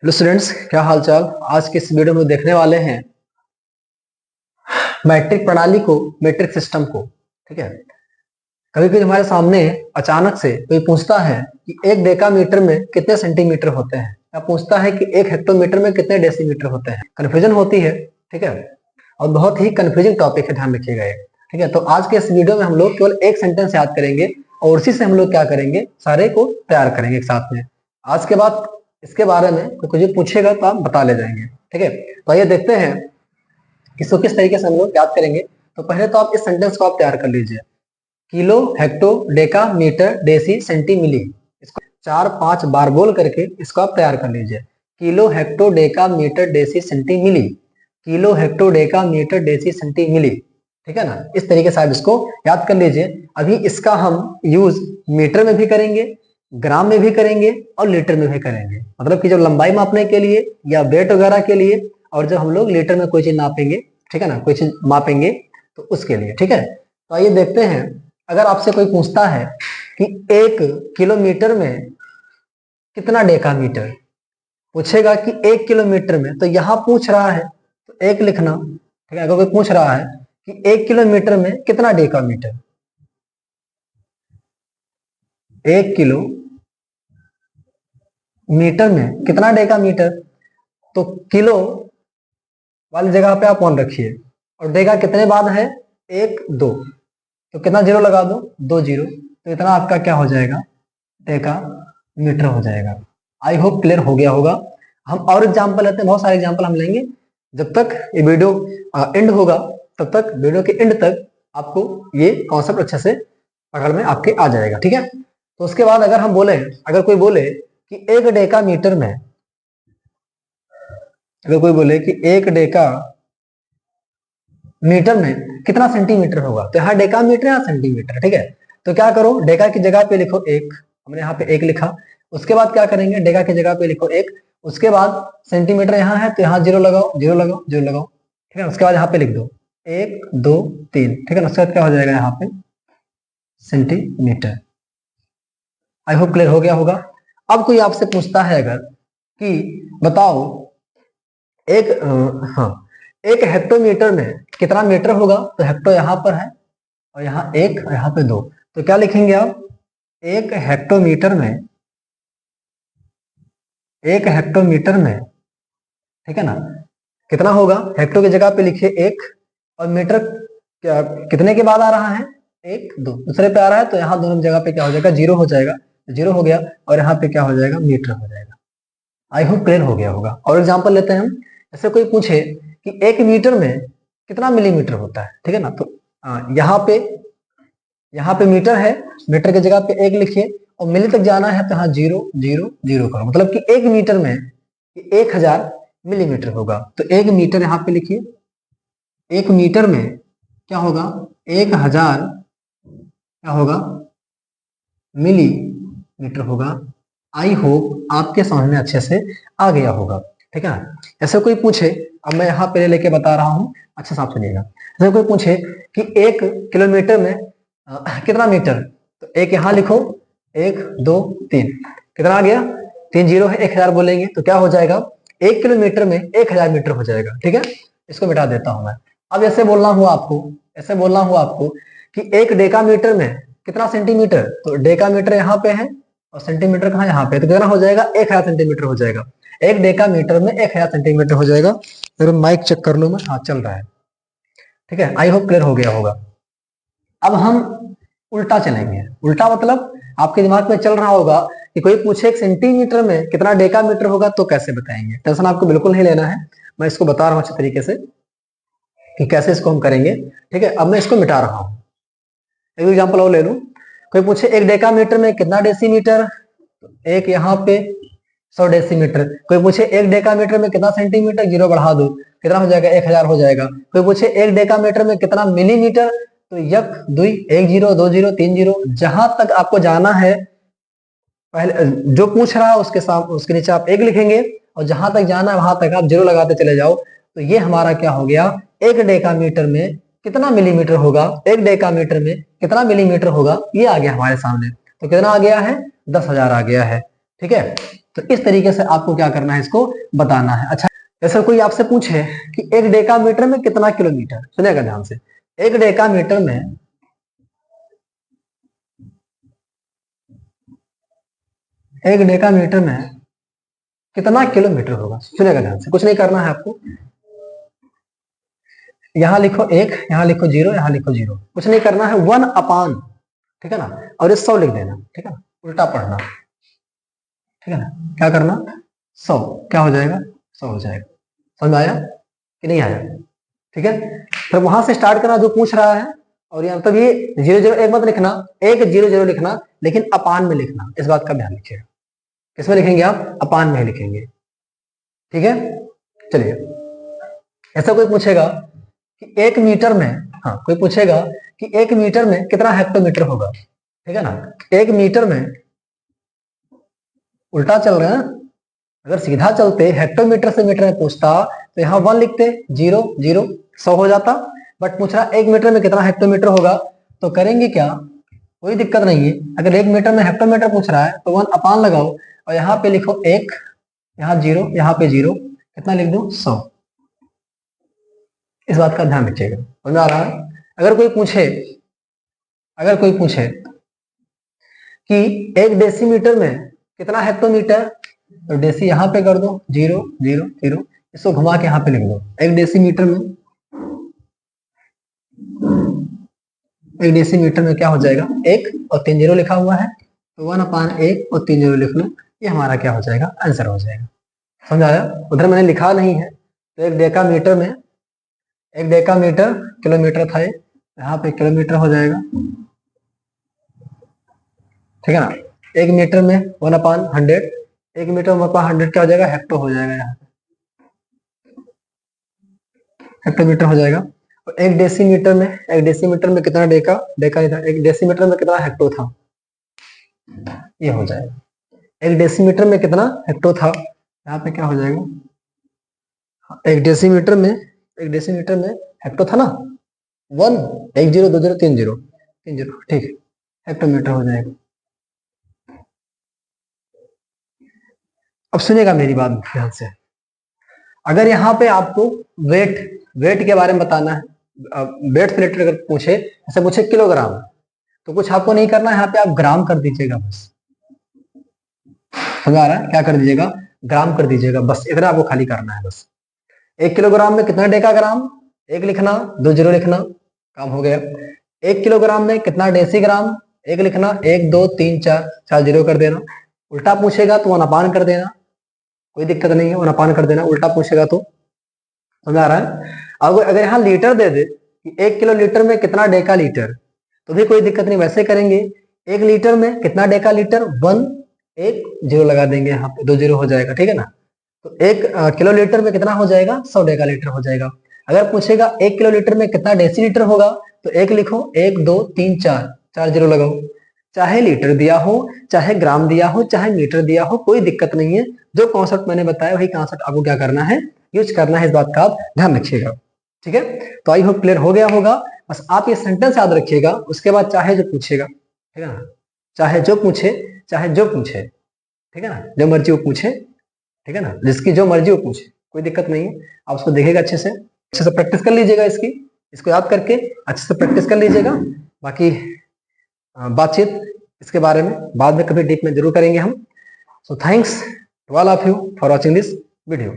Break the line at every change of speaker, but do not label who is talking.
Hello students, क्या हाल चाल। आज के इस वीडियो में देखने वाले हैं मैट्रिक प्रणाली को, मैट्रिक सिस्टम को। ठीक है, कभी कभी हमारे सामने अचानक से कोई पूछता है कि एक डेकामीटर में कितने सेंटीमीटर होते हैं, या पूछता है कि एक हेक्टोमीटर में कितने डेसीमीटर होते हैं। कन्फ्यूजन होती है। ठीक है, और बहुत ही कन्फ्यूजिंग टॉपिक है, ध्यान रखिएगा ये। ठीक है, तो आज के इस वीडियो में हम लोग केवल एक सेंटेंस याद करेंगे और उसी से हम लोग क्या करेंगे, सारे को तैयार करेंगे एक साथ में। आज के बाद इसके बारे में कुछ पूछेगा तो आप बता ले जाएंगे। ठीक है, तो आइए देखते हैं इसको किस तरीके से हम लोग याद करेंगे। तो पहले तो आप इस सेंटेंस को आप तैयार कर लीजिए। Kilo, hecto, deca, metre, deci, centi, milli. इसको 4-5 बार बोल करके इसको आप तैयार कर लीजिए। Kilo, hecto, deca, metre, deci, centi, milli. Kilo, hecto, deca, metre, deci, centi, milli. ठीक है ना, इस तरीके से आप इसको याद कर लीजिए। अभी इसका हम यूज मीटर में भी करेंगे, ग्राम में भी करेंगे और लीटर में भी करेंगे। मतलब कि जब लंबाई मापने के लिए या वेट वगैरह के लिए, और जब हम लोग लीटर में कोई चीज नापेंगे, ठीक है ना, कोई चीज मापेंगे तो उसके लिए। ठीक है, तो आइए देखते हैं। अगर आपसे कोई पूछता है कि 1 किलोमीटर में कितना डेकामीटर, पूछेगा कि 1 किलोमीटर में, तो यहां पूछ रहा है तो 1 लिखना। ठीक है, अगर कोई पूछ रहा है कि 1 किलोमीटर में कितना डेकामीटर, 1 किलो मीटर में कितना डेकामीटर, तो किलो वाली जगह पे आप 1 रखिए और डेका कितने बाद है, 1 2, तो कितना जीरो लगा दो, 2 जीरो, तो इतना आपका क्या हो जाएगा, डेका मीटर हो जाएगा। आई होप क्लियर हो गया होगा। हम और एग्जांपल लेते हैं, बहुत सारे एग्जांपल हम लेंगे। जब तक ये वीडियो एंड होगा तब तक, वीडियो के एंड तक आपको ये कॉन्सेप्ट अच्छे से पकड़ में आपके आ जाएगा। ठीक है, तो उसके बाद अगर हम बोले, अगर कोई बोले कि 1 डेका मीटर में, अगर कोई बोले कि 1 डेका मीटर में कितना सेंटीमीटर होगा, तो यहाँ डेका मीटर या सेंटीमीटर। ठीक है, तो क्या करो, डेका की जगह पे लिखो 1, हमने यहाँ पे 1 लिखा। उसके बाद क्या करेंगे, डेका की जगह पे लिखो 1, उसके बाद सेंटीमीटर यहाँ है तो यहाँ 0 लगाओ, 0 लगाओ, 0 लगाओ। ठीक है, उसके बाद यहाँ पे लिख दो 1 2 3। ठीक है, उसके बाद क्या हो जाएगा यहाँ पे, सेंटीमीटर। आई होप क्लियर हो गया होगा। अब कोई आपसे पूछता है अगर कि बताओ एक हाँ, 1 हेक्टोमीटर में कितना मीटर होगा, तो हेक्टो यहाँ पर है और यहाँ 1 और यहाँ पे 2, तो क्या लिखेंगे आप, 1 हेक्टोमीटर में, 1 हेक्टोमीटर में, ठीक है ना, कितना होगा, हेक्टो की जगह पे लिखिए 1 और मीटर क्या कितने के बाद आ रहा है, 1 2, दूसरे पे आ रहा है तो यहाँ दोनों जगह पे क्या हो जाएगा, 0 हो जाएगा, 0 हो गया, और यहाँ पे क्या हो जाएगा, मीटर हो जाएगा। आई होप क्लियर हो गया होगा। और एग्जाम्पल लेते हैं हम। ऐसे कोई पूछे कि 1 मीटर में कितना मिलीमीटर होता है, ठीक है ना, तो यहाँ पे मीटर है, मीटर की जगह पे 1 लिखिए और मिली तक जाना है तो यहाँ 0 0 0 करो, मतलब कि 1 मीटर में 1000 मिलीमीटर होगा। तो 1 मीटर यहाँ पे लिखिए, 1 मीटर में क्या होगा, 1000 क्या होगा, मिलीमीटर होगा। आई होप आपके समझ में अच्छे से आ गया होगा। ठीक है ना, ऐसे कोई पूछे, अब मैं यहाँ पे लेके बता रहा हूँ, अच्छा साफ सुनिएगा। ऐसे कोई पूछे कि 1 किलोमीटर में कितना मीटर, तो 1 यहाँ लिखो, 1 2 3, कितना आ गया, 3 जीरो है, 1000 बोलेंगे तो क्या हो जाएगा, 1 किलोमीटर में 1000 मीटर हो जाएगा। ठीक है, इसको मिटा देता हूं मैं। अब ऐसे बोलना हुआ आपको, ऐसे बोलना हुआ आपको कि 1 डेकामीटर में कितना सेंटीमीटर, तो डेकामीटर यहाँ पे है और सेंटीमीटर कहाँ, यहाँ पे, तो कितना हो जाएगा, 1000 सेंटीमीटर हो जाएगा। 1 डेकामीटर में 1000 सेंटीमीटर हो जाएगा। फिर माइक चेक कर लो मैं, हाँ चल रहा है। ठीक है, आई होप क्लियर हो गया होगा। अब हम उल्टा चलेंगे। उल्टा मतलब आपके दिमाग में चल रहा होगा कि कोई पूछे 1 सेंटीमीटर में कितना डेकामीटर होगा तो कैसे बताएंगे। टेंशन आपको बिल्कुल नहीं लेना है, मैं इसको बता रहा हूं अच्छे तरीके से कि कैसे इसको हम करेंगे। ठीक है, अब मैं इसको मिटा रहा हूं। एक एग्जांपल और ले लूं। कोई पूछे 1 डेकामीटर में कितना डेसीमीटर, एक यहाँ पे 100 डेसीमीटर। कोई पूछे 1 डेकामीटर में कितना सेंटीमीटर, 0 बढ़ा दो, कितना हो जाएगा, 1000 हो जाएगा। कोई पूछे 1 डेकामीटर में कितना मिलीमीटर, तो 1 2 1 0 2 0 3 0, जहां तक आपको जाना है, पहले जो पूछ रहा है उसके सामने, उसके नीचे आप 1 लिखेंगे और जहां तक जाना है वहां तक आप 0 लगाते चले जाओ। तो ये हमारा क्या हो गया, 1 डेकामीटर में कितना मिलीमीटर होगा, 1 डेकामीटर में कितना मिलीमीटर होगा, ये आ गया हमारे सामने। तो कितना आ गया है, 10,000 आ गया है। ठीक है, तो इस तरीके से आपको क्या करना है, इसको बताना है। अच्छा, जैसे कोई आपसे पूछे कि 1 डेकामीटर में कितना किलोमीटर, सुनिएगा ध्यान से, 1 डेकामीटर में 1 डेकामीटर में कितना किलोमीटर होगा, सुनिएगा ध्यान से, कुछ नहीं करना है आपको, यहां लिखो 1, यहां लिखो 0, यहां लिखो 0, कुछ नहीं करना है, 1 अपान, ठीक है ना, और ये 100 लिख देना, ठीक है ना, उल्टा पढ़ना, ठीक है ना, क्या करना, 100 क्या हो जाएगा, 100 हो जाएगा। समझ में आया कि नहीं आया, ठीक है। फिर वहां से स्टार्ट करना जो पूछ रहा है, और यहाँ मतलब ये 0 0 एक मत लिखना, 1 0 0 लिखना, लेकिन अपान में लिखना, इस बात का ध्यान रखिएगा। किसमें लिखेंगे आप, अपान में लिखेंगे, ठीक है। चलिए, ऐसा कोई पूछेगा कि 1 मीटर में, हाँ कोई पूछेगा कि 1 मीटर में कितना हेक्टोमीटर होगा, ठीक है ना, 1 मीटर में, उल्टा चल रहे हैं, अगर सीधा चलते हेक्टोमीटर से मीटर में पूछता तो यहाँ 1 लिखते, 0 0 100 हो जाता, बट पूछ रहा 1 मीटर में कितना हेक्टोमीटर होगा, तो करेंगे क्या, कोई दिक्कत नहीं है, अगर 1 मीटर में हेक्टोमीटर पूछ रहा है तो 1 अपान लगाओ, और यहाँ पे लिखो 1, यहाँ 0, यहाँ पे 0, कितना लिख दो, 100। इस बात का ध्यान रखिएगा, समझ में आ रहा है। अगर कोई पूछे कि 1 डेसीमीटर में कितना हेक्टोमीटर, तो डेसी यहाँ पे कर दो, 0 0 0, इसको घुमा के यहाँ पे लिख दो, 1 डेसीमीटर में, 1 डेसीमीटर में क्या हो जाएगा, 1 और 3 0 लिखा हुआ है, तो 1 अपान 1 और 3 0 लिख लो, ये हमारा क्या हो जाएगा, आंसर हो जाएगा। समझ आया, उधर मैंने लिखा नहीं है, तो 1 डेकामीटर में, 1 डेकामीटर किलोमीटर था, यहाँ पे किलोमीटर हो जाएगा, ठीक है ना। 1 मीटर में 1 अपान 100, 1 मीटर में 1/100 क्या हो जाएगा, हेक्टो हो जाएगा, यहाँ हेक्टोमीटर हो जाएगा। और 1 डेसीमीटर में, 1 डेसीमीटर में कितना डेका नहीं था, 1 डेसीमीटर में कितना हेक्टो था, ये हो जाएगा, 1 डेसीमीटर में कितना हेक्टो था, यहाँ पे क्या हो जाएगा, 1 डेसीमीटर में, 1 डेसीमीटर में हेक्टो था ना, 1 1 0 2 0 3 0 3 0, ठीक है, हेक्टोमीटर हो जाएगा। अब सुनिएगा मेरी बात ध्यान से, अगर यहाँ पे आपको वेट के बारे में बताना है, वेट से रिलेटेड अगर पूछे, ऐसे पूछे किलोग्राम, तो कुछ आपको नहीं करना है, यहाँ पे आप ग्राम कर दीजिएगा बस, समझ आ रहा है, क्या कर दीजिएगा, ग्राम कर दीजिएगा, बस इतना आपको खाली करना है बस। 1 किलोग्राम में कितना डेकाग्राम, 1 लिखना, 2 0 लिखना, काम हो गया। 1 किलोग्राम में कितना डेसीग्राम, 1 लिखना, 1 2 3 4 4 0 कर देना, उल्टा पूछेगा तो 1 अपान कर देना, कोई दिक्कत नहीं है, 1 अपान कर देना, उल्टा पूछेगा तो, समझ आ रहा है। अगर यहाँ लीटर दे दे कि 1 किलो लीटर में कितना डेका लीटर, तो भी कोई दिक्कत नहीं, वैसे करेंगे, 1 लीटर में कितना डेका लीटर, 1 1 0 लगा देंगे, यहाँ पे 2 0 हो जाएगा, ठीक है ना। तो 1 किलो लीटर में कितना हो जाएगा, 100 डेका लीटर हो जाएगा। अगर पूछेगा 1 किलो लीटर में कितना डेसीलीटर होगा, तो 1 लिखो, 1 2 3 4 4 0 लगाओ, चाहे लीटर दिया हो, चाहे ग्राम दिया हो, चाहे मीटर दिया हो, कोई दिक्कत नहीं है, जो कॉन्सेप्ट मैंने बताया वही कॉन्सेप्ट आपको क्या करना है, यूज करना है, इस बात का आप ध्यान रखिएगा, ठीक है। तो आई होप क्लियर हो गया होगा, बस आप ये सेंटेंस याद रखिएगा, उसके बाद चाहे जो पूछेगा, ठीक है ना, चाहे जो पूछे, ठीक है ना, जो मर्जी वो पूछे, ठीक है ना, जिसकी जो मर्जी वो पूछे, कोई दिक्कत नहीं है, आप उसको देखिएगा, अच्छे से प्रैक्टिस कर लीजिएगा, इसको याद करके अच्छे से प्रैक्टिस कर लीजिएगा। बाकी बातचीत इसके बारे में बाद में कभी डीप में जरूर करेंगे हम। So thanks to all of you for watching this video.